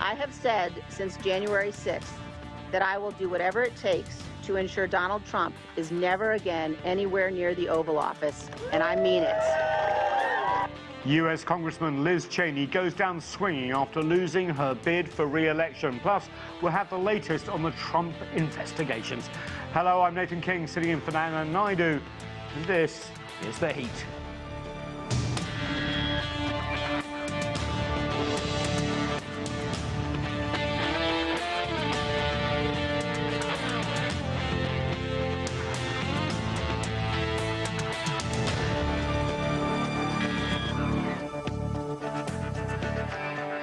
I have said since January 6th that I will do whatever it takes to ensure Donald Trump is never again anywhere near the Oval Office, and I mean it. U.S. Congressman Liz Cheney goes down swinging after losing her bid for re-election. Plus, we'll have the latest on the Trump investigations. Hello, I'm Nathan King, sitting in for Nana Naidu, and this is The Heat.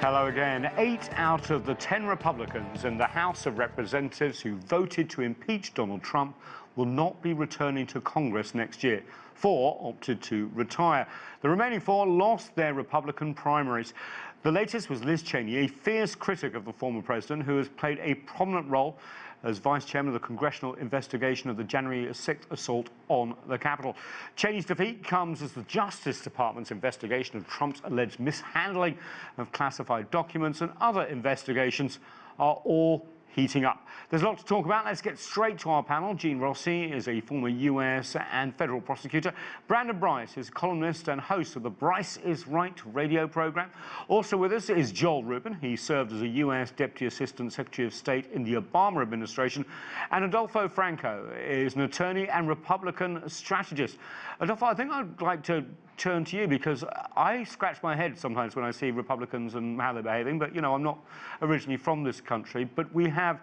Hello again. 8 out of the 10 Republicans in the House of Representatives who voted to impeach Donald Trump will not be returning to Congress next year. 4 opted to retire. The remaining 4 lost their Republican primaries. The latest was Liz Cheney, a fierce critic of the former president who has played a prominent role as vice chairman of the Congressional investigation of the January 6th assault on the Capitol. Cheney's defeat comes as the Justice Department's investigation of Trump's alleged mishandling of classified documents and other investigations are all heating up. There's a lot to talk about. Let's get straight to our panel. Gene Rossi is a former US and federal prosecutor. Brandon Brice is columnist and host of the Brice is Right radio program. Also with us is Joel Rubin. He served as a US Deputy Assistant Secretary of State in the Obama administration. And Adolfo Franco is an attorney and Republican strategist. Adolfo, I think I'd like to turn to you because I scratch my head sometimes when I see Republicans and how they're behaving, but, you know, I'm not originally from this country, but we have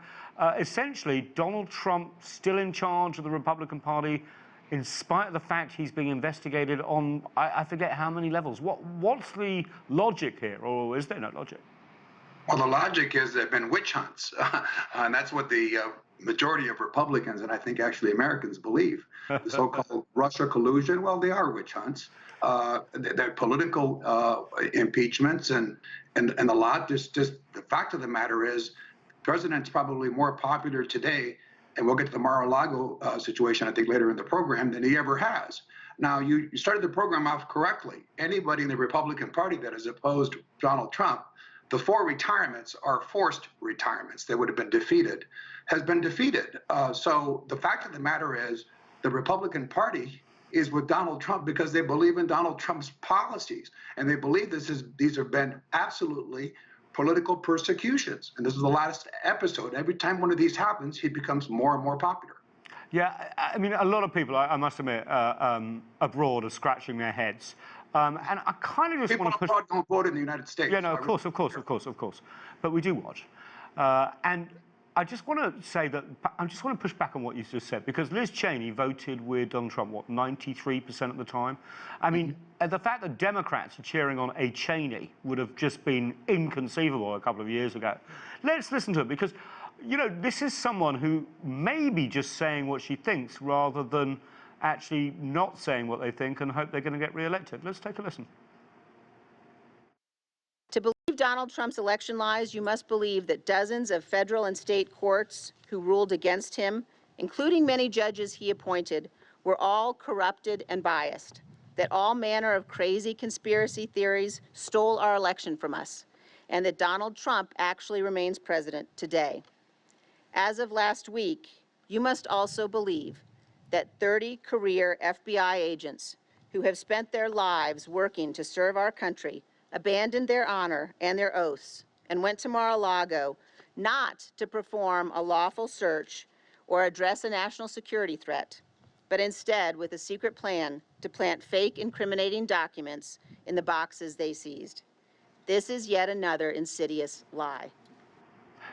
essentially Donald Trump still in charge of the Republican Party in spite of the fact he's being investigated on, I forget how many levels. What's the logic here, or is there no logic? Well, the logic is there have been witch hunts, and that's what the majority of Republicans, and I think actually Americans, believe. The so-called Russia collusion, well, they are witch hunts. They're political impeachments, and a lot. Just the fact of the matter is, the president's probably more popular today, and we'll get to the Mar-a-Lago situation, I think, later in the program, than he ever has. Now, you started the program off correctly. Anybody in the Republican Party that has opposed Donald Trump, the 4 retirements are forced retirements. They would have been defeated, has been defeated. So the fact of the matter is, the Republican Party is with Donald Trump because they believe in Donald Trump's policies, and they believe these have been absolutely political persecutions. And this is the last episode. Every time one of these happens, he becomes more and more popular. Yeah, I mean, a lot of people, I must admit, abroad are scratching their heads. And I kind of just people want to push... abroad don't vote in the United States. Yeah, no, of course. But we do watch. And I just want to say that, I just want to push back on what you just said, because Liz Cheney voted with Donald Trump, what, 93% at the time? I mean, the fact that Democrats are cheering on a Cheney would have just been inconceivable a couple of years ago. Let's listen to it, because, you know, this is someone who may be just saying what she thinks rather than actually not saying what they think and hope they're going to get re-elected. Let's take a listen. To believe Donald Trump's election lies, you must believe that dozens of federal and state courts who ruled against him, including many judges he appointed, were all corrupted and biased, that all manner of crazy conspiracy theories stole our election from us, and that Donald Trump actually remains president today. As of last week, you must also believe that 30 career FBI agents who have spent their lives working to serve our country abandoned their honor and their oaths and went to Mar-a-Lago not to perform a lawful search or address a national security threat, but instead with a secret plan to plant fake incriminating documents in the boxes they seized. This is yet another insidious lie.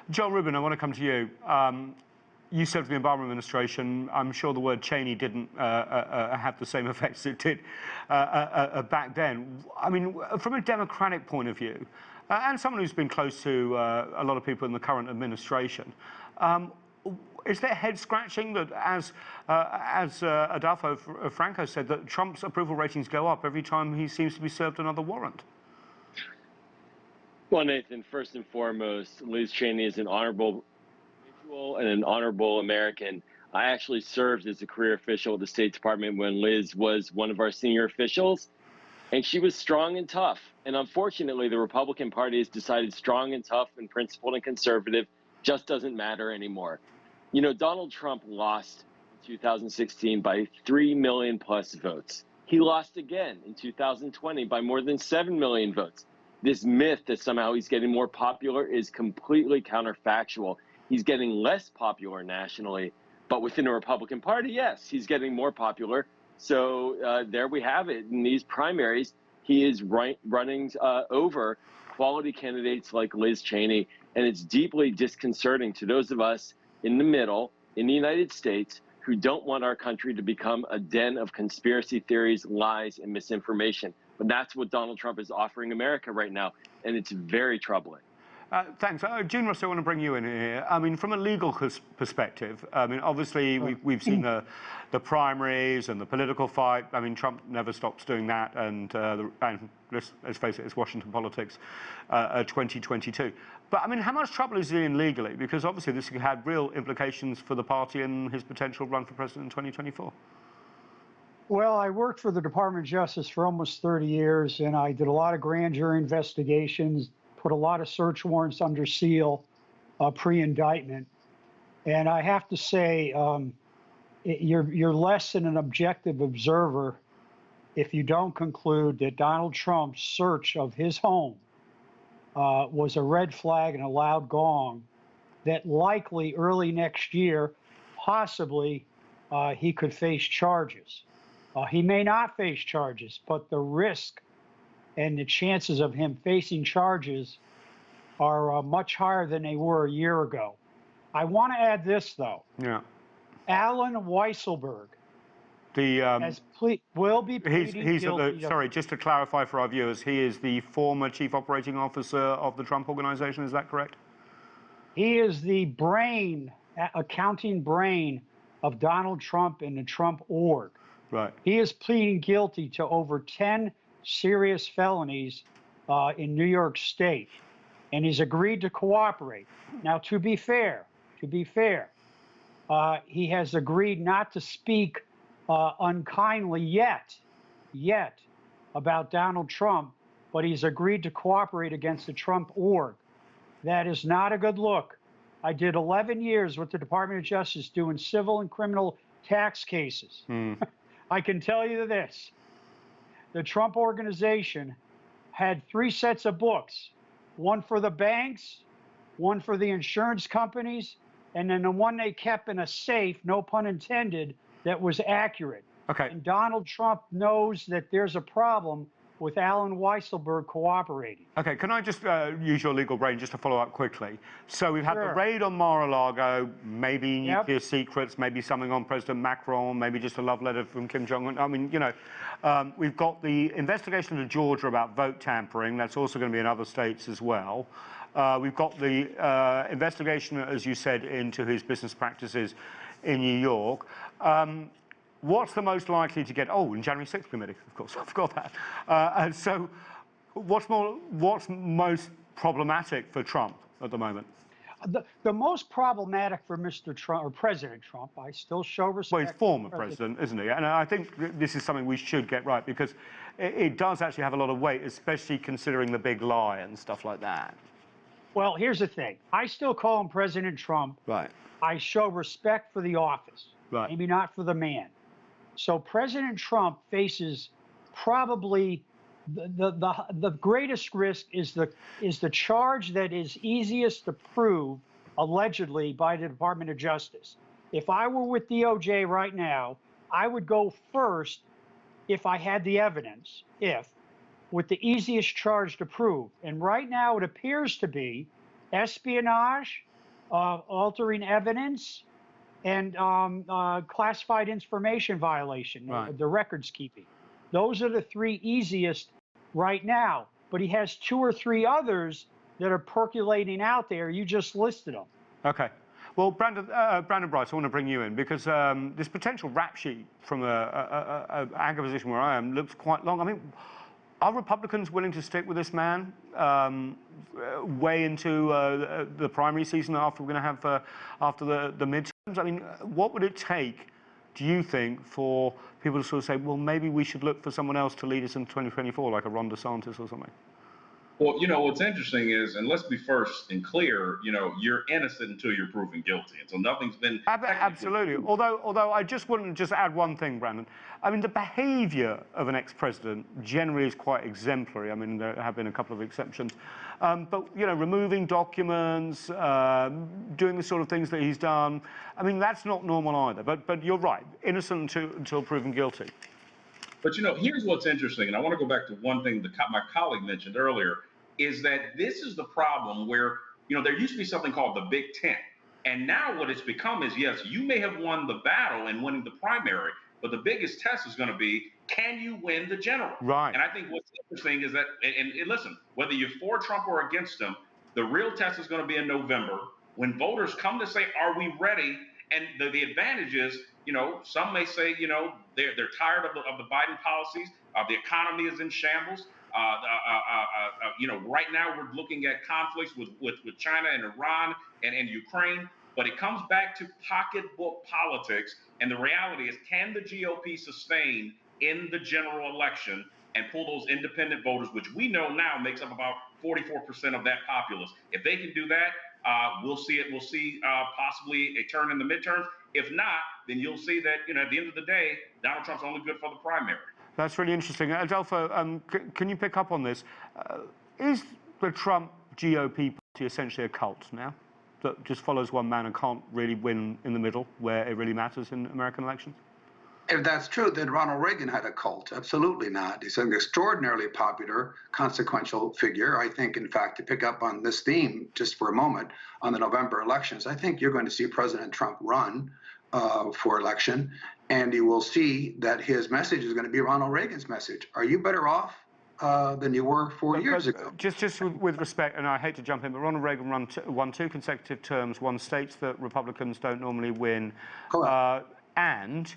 Joel Rubin, I want to come to you. You served in the Obama administration. I'm sure the word Cheney didn't have the same effects it did back then. I mean, from a Democratic point of view, and someone who's been close to a lot of people in the current administration, is there head scratching that, as Adolfo Franco said, that Trump's approval ratings go up every time he seems to be served another warrant? Well, Nathan, first and foremost, Liz Cheney is an honorable individual and an honorable American. I actually served as a career official at the State Department when Liz was one of our senior officials. And she was strong and tough. And unfortunately, the Republican Party has decided strong and tough and principled and conservative just doesn't matter anymore. You know, Donald Trump lost in 2016 by 3 million plus votes. He lost again in 2020 by more than 7 million votes. This myth that somehow he's getting more popular is completely counterfactual. He's getting less popular nationally, but within the Republican Party, yes, he's getting more popular. So there we have it. In these primaries, he is running over quality candidates like Liz Cheney, and it's deeply disconcerting to those of us in the middle, in the United States, who don't want our country to become a den of conspiracy theories, lies, and misinformation. But that's what Donald Trump is offering America right now, and it's very troubling. Thanks. June Rossi, I want to bring you in here. I mean, from a legal perspective, I mean, obviously, we've seen the primaries and the political fight. I mean, Trump never stops doing that, and let's face it, it's Washington politics 2022. But, I mean, how much trouble is he in legally? Because, obviously, this could have real implications for the party and his potential run for president in 2024. Well, I worked for the Department of Justice for almost 30 years, and I did a lot of grand jury investigations, put a lot of search warrants under seal pre-indictment. And I have to say, you're less than an objective observer if you don't conclude that Donald Trump's search of his home was a red flag and a loud gong that likely early next year, possibly, he could face charges. He may not face charges, but the risk and the chances of him facing charges are much higher than they were a year ago. I want to add this, though. Yeah. Alan Weisselberg will be pleading guilty. Sorry, just to clarify for our viewers, he is the former chief operating officer of the Trump Organization. Is that correct? He is the brain, accounting brain of Donald Trump and the Trump org. Right. He is pleading guilty to over 10 serious felonies in New York State, and he's agreed to cooperate. Now, to be fair, he has agreed not to speak unkindly yet about Donald Trump, but he's agreed to cooperate against the Trump org. That is not a good look. I did 11 years with the Department of Justice doing civil and criminal tax cases. I can tell you this. The Trump Organization had 3 sets of books, one for the banks, one for the insurance companies, and then the one they kept in a safe, no pun intended, that was accurate. Okay. And Donald Trump knows that there's a problem with Alan Weisselberg cooperating. Okay, can I just use your legal brain just to follow up quickly? So we've had the raid on Mar-a-Lago, maybe nuclear secrets, maybe something on President Macron, maybe just a love letter from Kim Jong-un. I mean, you know, we've got the investigation into Georgia about vote tampering. That's also going to be in other states as well. We've got the investigation, as you said, into his business practices in New York. What's the most likely to get? Oh, in January 6th committee, of course, I forgot that. And so, what's most problematic for Trump at the moment? The most problematic for Mr. Trump, or President Trump, I still show respect. Well, he's former president, isn't he? And I think this is something we should get right, because it does actually have a lot of weight, especially considering the big lie and stuff like that. Well, here's the thing. I still call him President Trump. Right. I show respect for the office, maybe not for the man. So President Trump faces probably the greatest risk is the charge that is easiest to prove, allegedly, by the Department of Justice. If I were with DOJ right now, I would go first if I had the evidence, with the easiest charge to prove. And right now it appears to be espionage, altering evidence, and classified information violation, the records keeping. Those are the 3 easiest right now. But he has 2 or 3 others that are percolating out there. You just listed them. Okay. Well, Brandon Brice, I want to bring you in, because this potential rap sheet from an anchor position where I am looks quite long. I mean, are Republicans willing to stick with this man way into the primary season after we're going to have after the midterms? I mean, what would it take do you think, for people to sort of say, well, maybe we should look for someone else to lead us in 2024, like a Ron DeSantis or something? Well, what's interesting is, and let's be first and clear, you're innocent until you're proven guilty. And so nothing's been absolutely. Although I just want to just add one thing, Brandon. I mean, the behaviour of an ex-president generally is quite exemplary. I mean, there have been a couple of exceptions. But, removing documents, doing the sort of things that he's done, I mean, that's not normal either. But you're right, innocent until proven guilty. But, here's what's interesting, and I want to go back to one thing that my colleague mentioned earlier, is that this is the problem where, there used to be something called the Big Tent. And now what it's become is, yes, you may have won the battle and winning the primary, but the biggest test is going to be, can you win the general? Right. And I think what's interesting is that, and listen, whether you're for Trump or against him, the real test is going to be in November when voters come to say, are we ready? And the advantage is, some may say, they're tired of the Biden policies. The economy is in shambles. Right now we're looking at conflicts with China and Iran and Ukraine. But it comes back to pocketbook politics. And the reality is, can the GOP sustain in the general election and pull those independent voters, which we know now makes up about 44% of that populace? If they can do that, we'll see it. We'll see possibly a turn in the midterms. If not, then you'll see that, at the end of the day, Donald Trump's only good for the primary. That's really interesting. Adolfo, can you pick up on this? Is the Trump GOP party essentially a cult now that just follows one man and can't really win in the middle where it really matters in American elections? If that's true, then Ronald Reagan had a cult. Absolutely not. He's an extraordinarily popular, consequential figure. I think, in fact, to pick up on this theme just for a moment on the November elections, I think you're going to see President Trump run for election, and you will see that his message is going to be Ronald Reagan's message. Are you better off than you were 4 years ago? Just with respect, and I hate to jump in, but Ronald Reagan won 2 consecutive terms, won states that Republicans don't normally win, and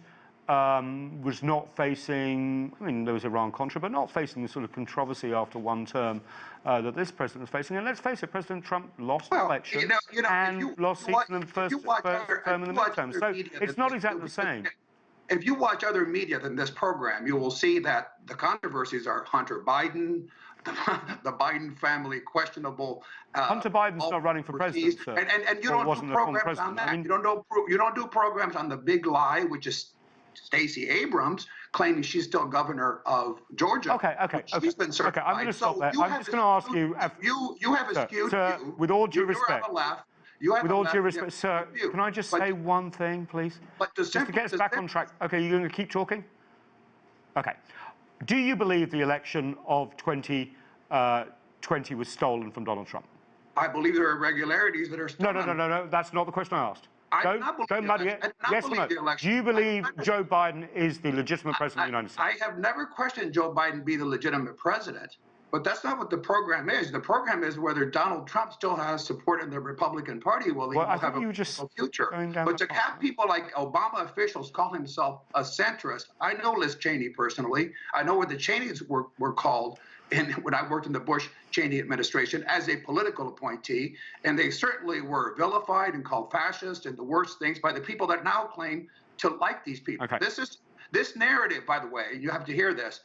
was not facing, I mean, there was Iran-Contra, but not facing the sort of controversy after one term that this president was facing. And let's face it, President Trump lost the election and lost seats in the first term in the midterm. So it's not exactly the same. If you watch other media than this program, you will see that the controversies are Hunter Biden, the Biden family, questionable. Hunter Biden's not running for president, sir. And you don't do programs on that. I mean, you don't do programs on the big lie, which is Stacey Abrams claiming she's still governor of Georgia. Okay. She's been certified. Okay, I'm going to stop there. I'm just going to ask you. You have a skewed view. With all due respect. With all due respect, sir, can I just say one thing, please? Just to get us back on track. Okay, you're going to keep talking? Okay. Do you believe the election of 2020 was stolen from Donald Trump? I believe there are irregularities that are stolen. No. That's not the question I asked. Don't muddy it. Yes or no? Do you believe Joe Biden is the legitimate president of the United States? I have never questioned Joe Biden being the legitimate president, but that's not what the program is. The program is whether Donald Trump still has support in the Republican Party. Well, he will have a future. But to have people like Obama officials call himself a centrist, I know Liz Cheney personally. I know what the Cheneys were called when I worked in the Bush-Cheney administration as a political appointee, and they certainly were vilified and called fascist and the worst things by the people that now claim to like these people. Okay. This narrative, by the way, you have to hear this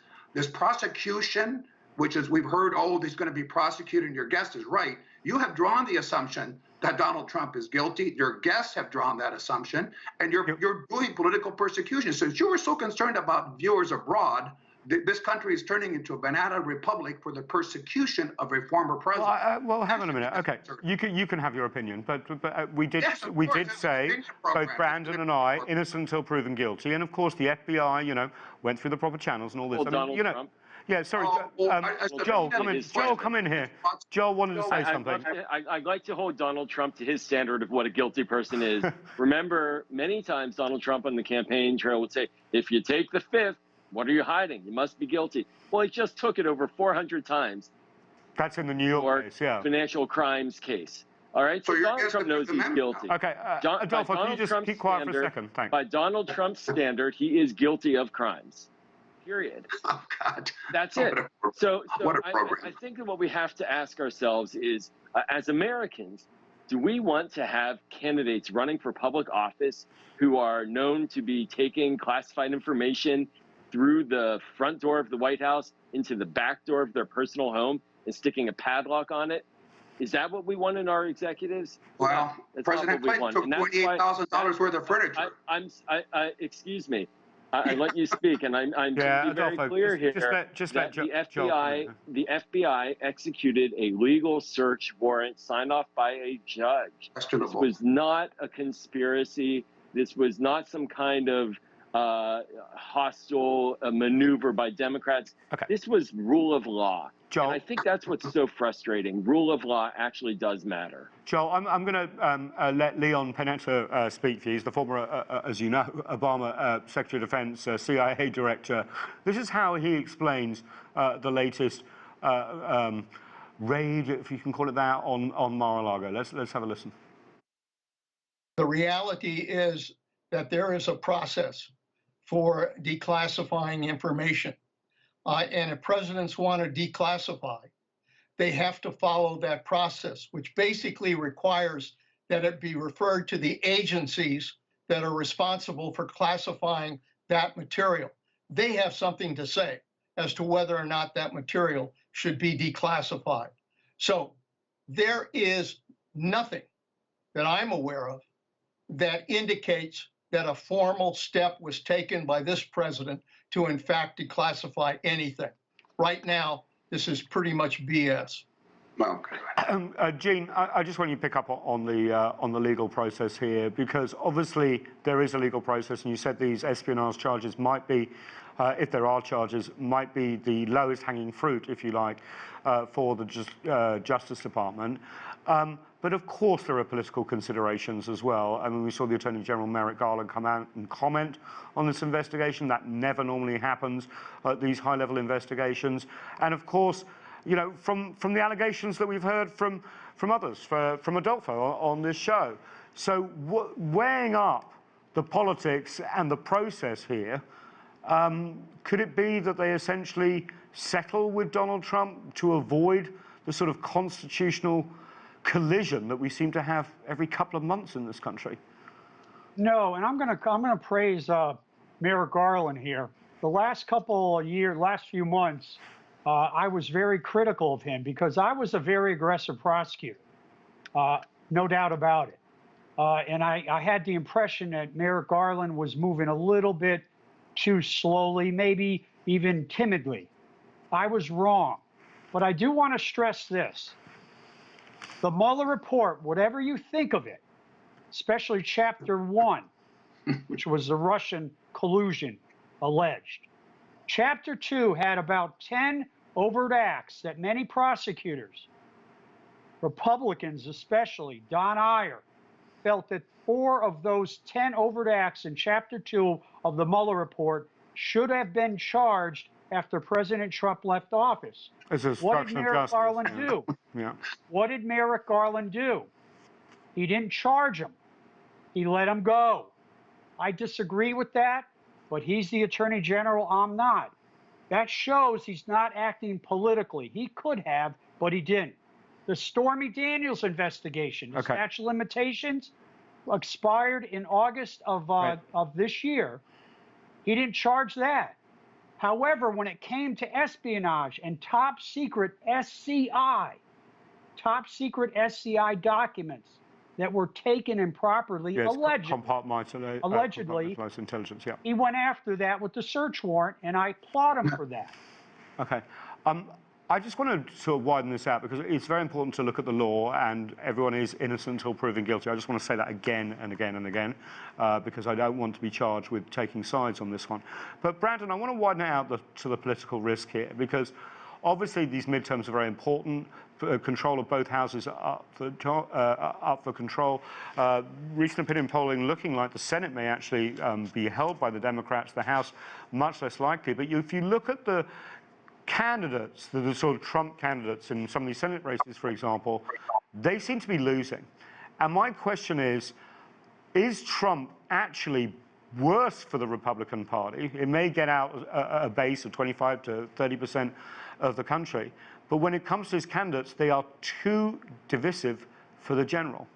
prosecution, which is we've heard, he's going to be prosecuted, and your guest is right. You have drawn the assumption that Donald Trump is guilty. Your guests have drawn that assumption, and you're doing political persecution. Since you were so concerned about viewers abroad, this country is turning into a banana republic for the persecution of a former president. Well, hang on a minute. Okay, you can have your opinion, but we did say, both Brandon and I, innocent until proven guilty, and of course the FBI, went through the proper channels and all this. Well, Donald Trump. Yeah, sorry, Joel, come in. Joel, come in here. Joel wanted to say something. I'd like to hold Donald Trump to his standard of what a guilty person is. Remember, many times Donald Trump on the campaign trail would say, if you take the fifth, what are you hiding? You must be guilty. Well, he just took it over 400 times. That's in the New York case, yeah. Financial crimes case. All right, so Donald Trump knows he's guilty. Okay, Adolfo, can you just keep quiet for a second? Thanks. By Donald Trump's standard, he is guilty of crimes. Period. Oh, God. That's it. What a program. I think that what we have to ask ourselves is, as Americans, Do we want to have candidates running for public office who are known to be taking classified information through the front door of the White House into the back door of their personal home and sticking a padlock on it? Is that what we want in our executives? Well, President Clinton took $28,000 worth of furniture. Excuse me. I let you speak, and I'm going to be very clear here that the FBI executed a legal search warrant signed off by a judge. This was not a conspiracy. This was not some kind of hostile maneuver by Democrats. Okay. This was rule of law. Joel. And I think that's what's so frustrating. Rule of law actually does matter. Joel, I'm going to let Leon Panetta speak for you. He's the former, as you know, Obama Secretary of Defense, CIA Director. This is how he explains the latest raid, if you can call it that, on Mar-a-Lago. Let's have a listen. The reality is that there is a process for declassifying information. And if presidents want to declassify, they have to follow that process, which basically requires that it be referred to the agencies that are responsible for classifying that material. They have something to say as to whether or not that material should be declassified. So there is nothing that I'm aware of that indicates that a formal step was taken by this president to, in fact, declassify anything. Right now, this is pretty much BS. Well, Gene, I just want you to pick up on the legal process here, because obviously there is a legal process, and you said these espionage charges might be, if there are charges, might be the lowest hanging fruit, if you like, for the Justice Department. But of course there are political considerations as well. I mean, we saw the Attorney General Merrick Garland come out and comment on this investigation. That never normally happens at these high-level investigations. And of course, you know, from the allegations that we've heard from others, from Adolfo on this show. So weighing up the politics and the process here, could it be that they essentially settle with Donald Trump to avoid the sort of constitutional collision that we seem to have every couple of months in this country? No, and I'm gonna praise Merrick Garland here. The last couple of years, last few months, I was very critical of him because I was a very aggressive prosecutor, no doubt about it. And I had the impression that Merrick Garland was moving a little bit too slowly, maybe even timidly. I was wrong. But I do want to stress this. The Mueller report, whatever you think of it, especially Chapter 1, which was the Russian collusion alleged. Chapter 2 had about 10 overt acts that many prosecutors, Republicans especially, Don Iyer, felt that 4 of those 10 overt acts in Chapter 2 of the Mueller report should have been charged after President Trump left office. What did Merrick Garland do? Yeah. What did Merrick Garland do? He didn't charge him. He let him go. I disagree with that, but he's the Attorney General, I'm not. That shows he's not acting politically. He could have, but he didn't. The Stormy Daniels investigation, the statute of limitations expired in August of this year. He didn't charge that. However, when it came to espionage and top secret SCI documents that were taken improperly, allegedly, intelligence, yeah. He went after that with the search warrant, and I applaud him for that. Okay. I just want to sort of widen this out because it's very important to look at the law, and everyone is innocent until proven guilty. I just want to say that again and again and again because I don't want to be charged with taking sides on this one. But Brandon, I want to widen it out to the political risk here, because obviously these midterms are very important. Control of both houses are up for control. Recent opinion polling looking like the Senate may actually be held by the Democrats, the House much less likely. But if you look at the candidates, the sort of Trump candidates in some of these Senate races, for example, they seem to be losing. And my question is Trump actually worse for the Republican Party? It may get out a base of 25 to 30% of the country. But when it comes to his candidates, they are too divisive for the general?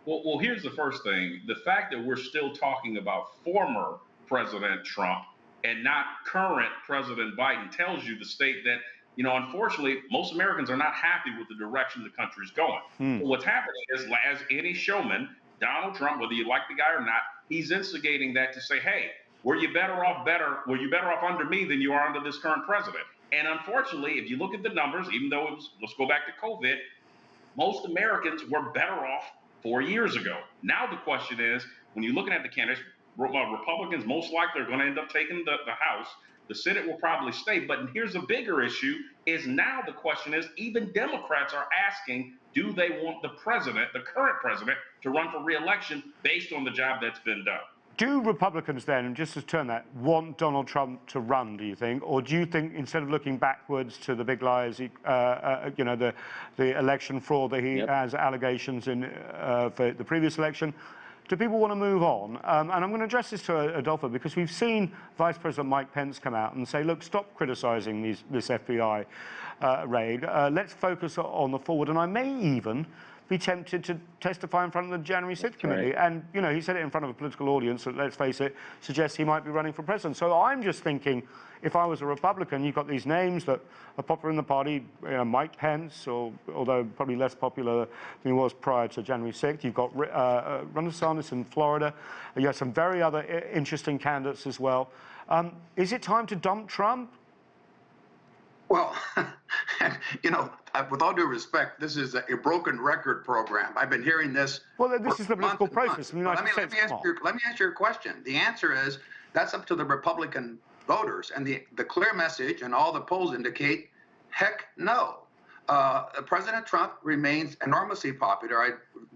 Well, here's the first thing. The fact that we're still talking about former President Trump and not current President Biden tells you the state that, unfortunately, most Americans are not happy with the direction the country's going. So what's happening is, as any showman, Donald Trump, whether you like the guy or not, he's instigating that to say, hey, were you better off under me than you are under this current president? And unfortunately, if you look at the numbers, even though let's go back to COVID, most Americans were better off 4 years ago. Now the question is, when you're looking at the candidates, Republicans most likely are going to end up taking the House. The Senate will probably stay. But here's a bigger issue, is now the question is, even Democrats are asking, do they want the current president, to run for re-election based on the job that's been done? Do Republicans then, just to turn that, want Donald Trump to run, do you think? Or do you think, instead of looking backwards to the big lies, the election fraud that he has allegations in for the previous election, do people want to move on? And I'm going to address this to Adolfo, because we've seen Vice President Mike Pence come out and say, look, stop criticizing this FBI raid. Let's focus on the forward. And I may even be tempted to testify in front of the January 6th committee. Right. And, he said it in front of a political audience that, let's face it, suggests he might be running for president. So I'm just thinking, if I was a Republican, you've got these names that are popular in the party, Mike Pence, although probably less popular than he was prior to January 6th. You've got Ron DeSantis in Florida. You have some very other interesting candidates as well. Is it time to dump Trump? Well, with all due respect, this is a broken record program. I've been hearing this. Well, this is the political process in the United States. Let me answer your question. The answer is that's up to the Republican voters. And the clear message, and all the polls indicate, heck no. President Trump remains enormously popular. I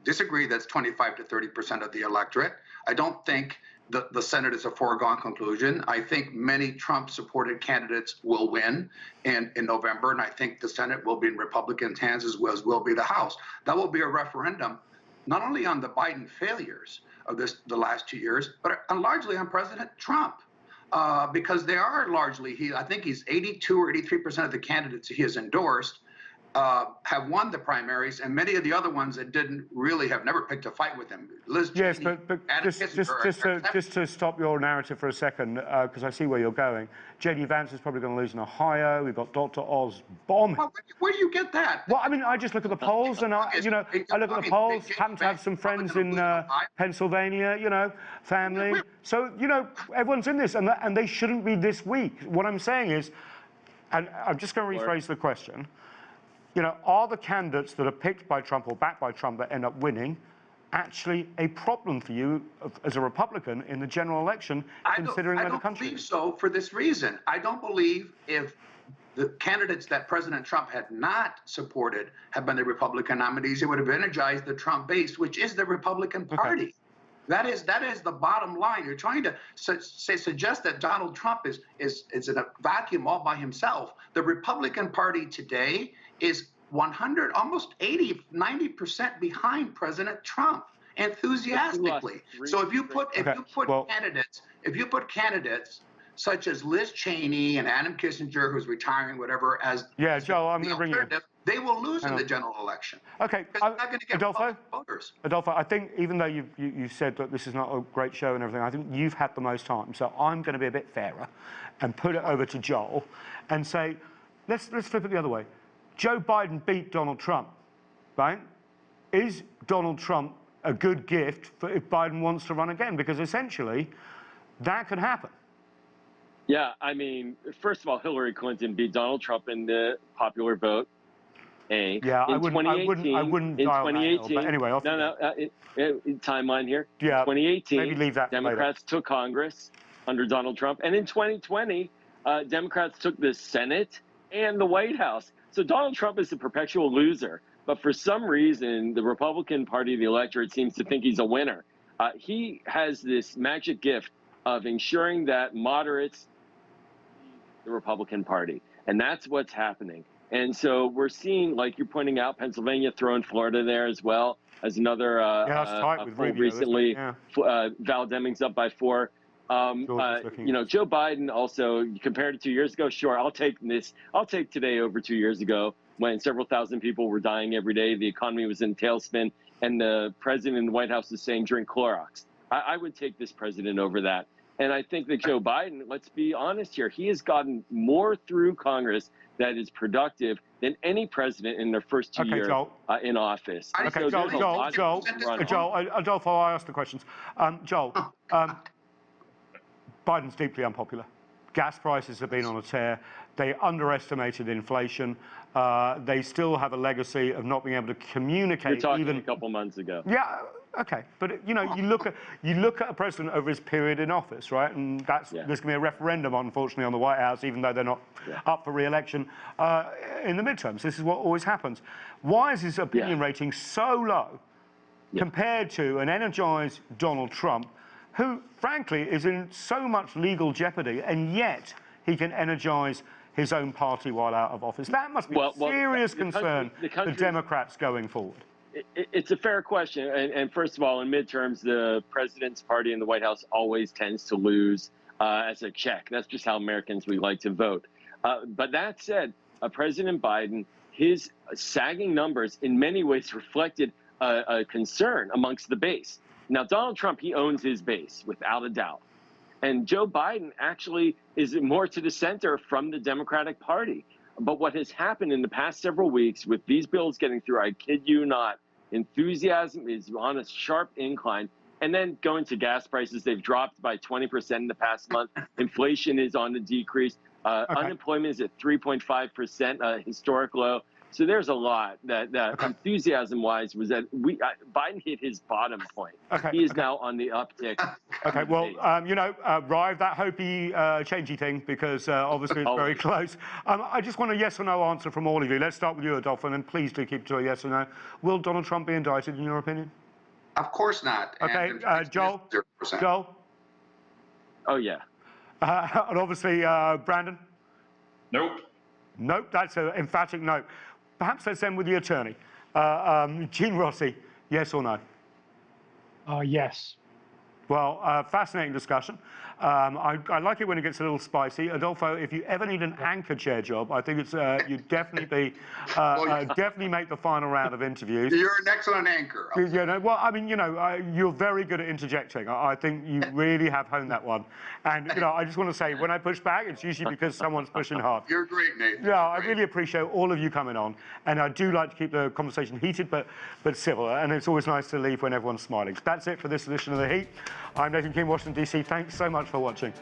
disagree that's 25 to 30% of the electorate. I don't think the Senate is a foregone conclusion. I think many Trump-supported candidates will win in November, and I think the Senate will be in Republicans' hands as well as will be the House. That will be a referendum not only on the Biden failures of the last 2 years, but largely on President Trump, because they are largely, I think he's 82 or 83% of the candidates he has endorsed have won the primaries, and many of the other ones that didn't really have never picked a fight with him. Liz Cheney, yes, but just to stop your narrative for a second, because I see where you're going. J.D. Vance is probably going to lose in Ohio. We've got Dr. Oz bombing. Well, where do you get that? Well, I mean, I just look at the polls, and I look at the polls. Happen to have some friends in Pennsylvania, family. So everyone's in this, and they shouldn't be this weak. What I'm saying is, and I'm just going to rephrase the question. Are the candidates that are picked by Trump or backed by Trump that end up winning actually a problem for you as a Republican in the general election, considering where the country is? I don't believe so, for this reason. I don't believe if the candidates that President Trump had not supported had been the Republican nominees, it would have energized the Trump base, which is the Republican Party. Okay. That is the bottom line. You're trying to suggest that Donald Trump is in a vacuum all by himself. The Republican Party today is 100, almost 80, 90% behind President Trump, enthusiastically. So if you put candidates such as Liz Cheney and Adam Kissinger, who's retiring, whatever, as Joe, I'm going to bring you. They will lose in the general election. Okay, they're not going to get voters. Adolfo, I think even though you said that this is not a great show and everything, I think you've had the most time. So I'm going to be a bit fairer and put it over to Joel and say, let's flip it the other way. Joe Biden beat Donald Trump, right? Is Donald Trump a good gift for if Biden wants to run again? Because essentially, that could happen. Yeah, I mean, first of all, Hillary Clinton beat Donald Trump in the popular vote. Yeah, I wouldn't dial that hill, but anyway. Timeline here. Yeah, 2018, maybe leave that Democrats took Congress under Donald Trump. And in 2020, Democrats took the Senate and the White House. So Donald Trump is a perpetual loser. But for some reason, the Republican Party of the electorate seems to think he's a winner. He has this magic gift of ensuring that moderates the Republican Party. And that's what's happening. And so we're seeing, like you're pointing out, Pennsylvania throwing Florida there as well as another that's tight with Rubin recently. Val Deming's up by 4. You know, Joe Biden also, compared to 2 years ago, sure, I'll take today over 2 years ago when several thousand people were dying every day, the economy was in tailspin, and the president in the White House was saying drink Clorox. I would take this president over that. And I think that Joe Biden, let's be honest here, he has gotten more through Congress that is productive than any president in their first 2 years in office. Okay, so Joel, Adolfo, I asked the questions. Joel, Biden's deeply unpopular. Gas prices have been on a tear. They underestimated inflation. They still have a legacy of not being able to communicate. You're talking even a couple months ago. Yeah, okay, but you know, you look at a president over his period in office, right? And there's going to be a referendum, unfortunately, on the White House, even though they're not up for re-election in the midterms. This is what always happens. Why is his opinion rating so low compared to an energized Donald Trump, who, frankly, is in so much legal jeopardy, and yet he can energize his own party while out of office? That must be a serious concern for Democrats going forward. It's a fair question. And first of all, in midterms, the president's party in the White House always tends to lose as a check. That's just how Americans, we like to vote. But that said, President Biden, his sagging numbers in many ways reflected a concern amongst the base. Now, Donald Trump, he owns his base, without a doubt. And Joe Biden actually is more to the center from the Democratic Party. But what has happened in the past several weeks with these bills getting through, I kid you not, enthusiasm is on a sharp incline. And then going to gas prices, they've dropped by 20% in the past month. Inflation is on the decrease. Unemployment is at 3.5%, a historic low. So there's a lot that enthusiasm-wise was that Biden hit his bottom point. He is now on the uptick. Okay, well, you know, Rive, that hopey, changey thing, because obviously it's very close. I just want a yes or no answer from all of you. Let's start with you, Adolfo, and please do keep to a yes or no. Will Donald Trump be indicted, in your opinion? Of course not. Okay, Joel? 0%. Joel? Oh, yeah. And obviously, Brandon? Nope. Nope, that's an emphatic no. Perhaps let's end with the attorney. Gene Rossi, yes or no? Yes. Well, fascinating discussion. I like it when it gets a little spicy. Adolfo, if you ever need an anchor chair job, I think it's you'd definitely definitely make the final round of interviews. You're an excellent anchor. You know, well, I mean, you know, you're very good at interjecting. I think you really have honed that one. And you know, I just want to say, when I push back, it's usually because someone's pushing hard. You're great, Nate. Yeah, I really appreciate all of you coming on, and I do like to keep the conversation heated but civil. And it's always nice to leave when everyone's smiling. That's it for this edition of The Heat. I'm Nathan King, Washington, D.C. Thanks so much for watching.